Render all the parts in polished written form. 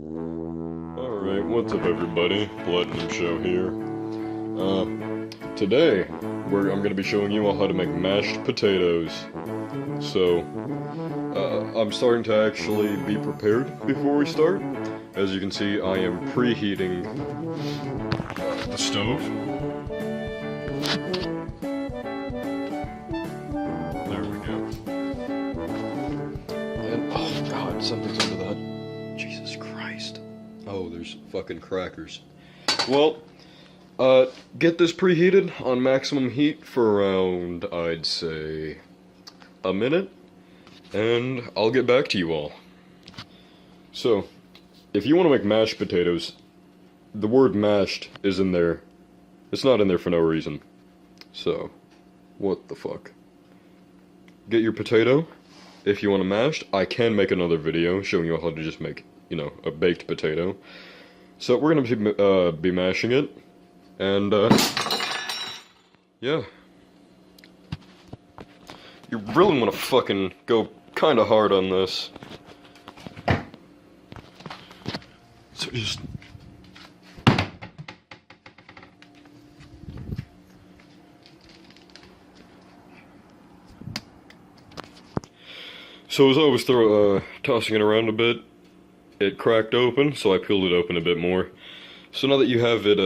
Alright, what's up everybody? Platinum Show here. Today, I'm gonna be showing you all how to make mashed potatoes. So, I'm starting to actually be prepared before we start. As you can see, I am preheating the stove. There we go. And, oh god, something's under that. Jesus Christ. Oh, there's fucking crackers. Well, get this preheated on maximum heat for around, I'd say, a minute, and I'll get back to you all. So, if you want to make mashed potatoes, the word mashed is in there. It's not in there for no reason. So, what the fuck? Get your potato. If you want to mashed, I can make another video showing you how to just make, you know, a baked potato. So we're gonna be mashing it, and yeah. You really want to fucking go kind of hard on this. So just. So as I was tossing it around a bit, it cracked open, so I peeled it open a bit more. So now that you have it,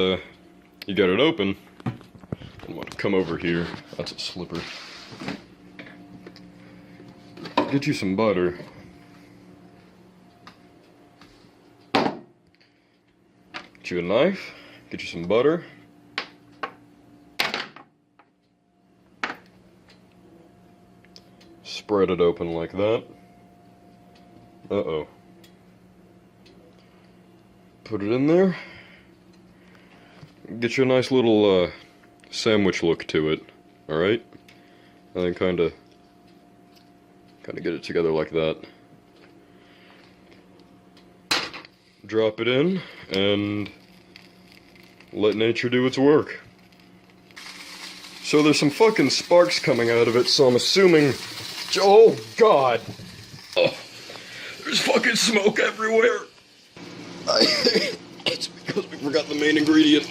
you got it open, I'm gonna come over here. That's a slipper. Get you some butter. Get you a knife. Get you some butter. Spread it open like that. Uh-oh. Put it in there. Get you a nice little sandwich look to it. Alright? And then kinda get it together like that. Drop it in and let nature do its work. So there's some fucking sparks coming out of it, so I'm assuming. Oh god! Oh, there's fucking smoke everywhere! It's because we forgot the main ingredient.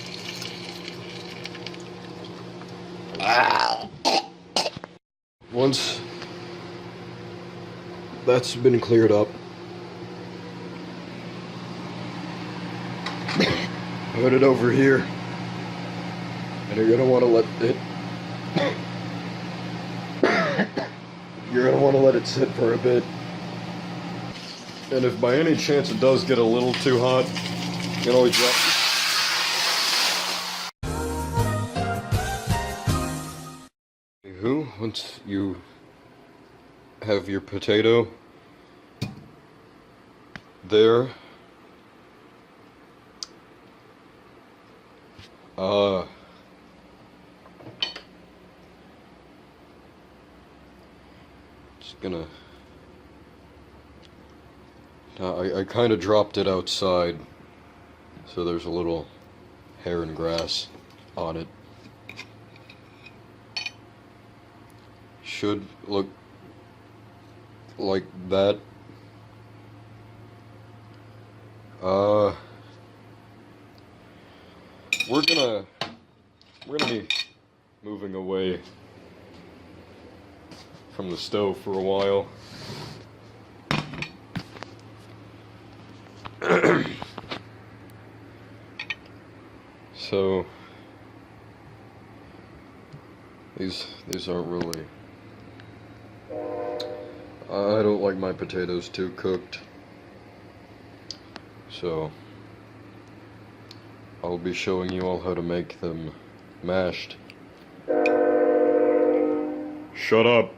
Once that's been cleared up, put it over here, and you're gonna want to let it. You're gonna want to let it sit for a bit. And if by any chance it does get a little too hot, you can always drop it. Once you have your potato there, just gonna. I kind of dropped it outside, so there's a little hair and grass on it. Should look like that. We're gonna be moving away from the stove for a while. So these aren't really. I don't like my potatoes too cooked, so I'll be showing you all how to make them mashed. Shut up!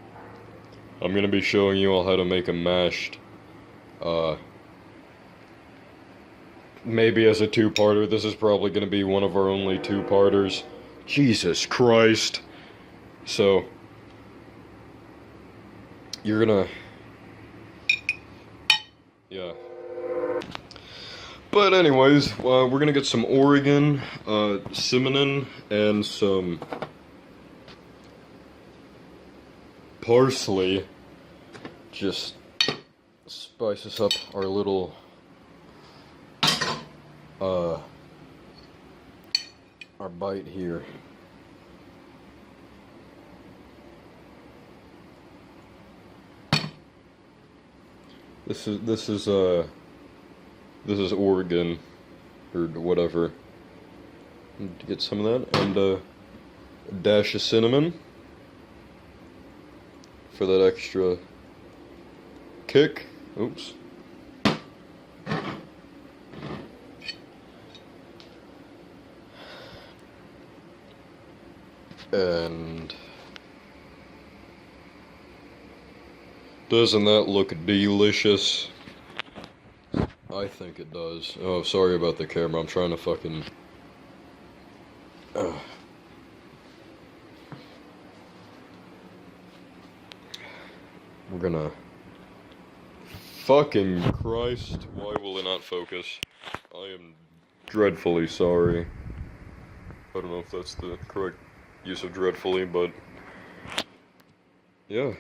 I'm gonna be showing you all how to make them mashed. Maybe as a two-parter. This is probably gonna be one of our only two-parters. Jesus Christ! So you're gonna. Yeah. But anyways, we're gonna get some Oregon, cinnamon, and some parsley. Just spice us up our little our bite here. This is Oregon or whatever. Need to get some of that and a dash of cinnamon for that extra kick. Oops. And doesn't that look delicious? I think it does. Oh, sorry about the camera. I'm trying to fucking... We're gonna... Fucking Christ. Why will it not focus? I am dreadfully sorry. I don't know if that's the correct use of dreadfully, but... Yeah.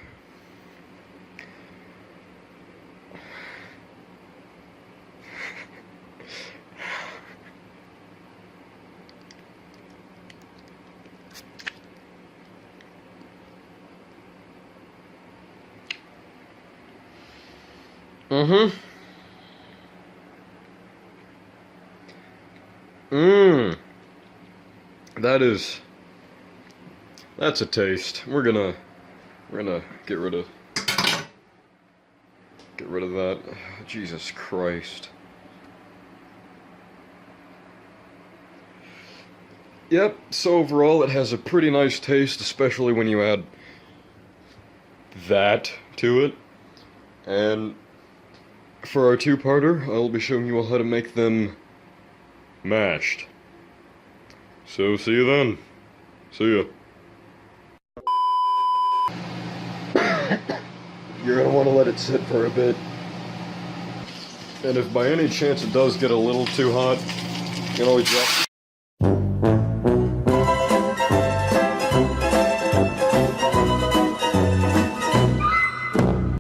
Mm-hmm. That's a taste. We're gonna get rid of that. Jesus Christ. Yep, so overall it has a pretty nice taste, especially when you add that to it. And for our two-parter, I'll be showing you all how to make them mashed. So, see you then. See ya. You're gonna want to let it sit for a bit. And if by any chance it does get a little too hot, you can always drop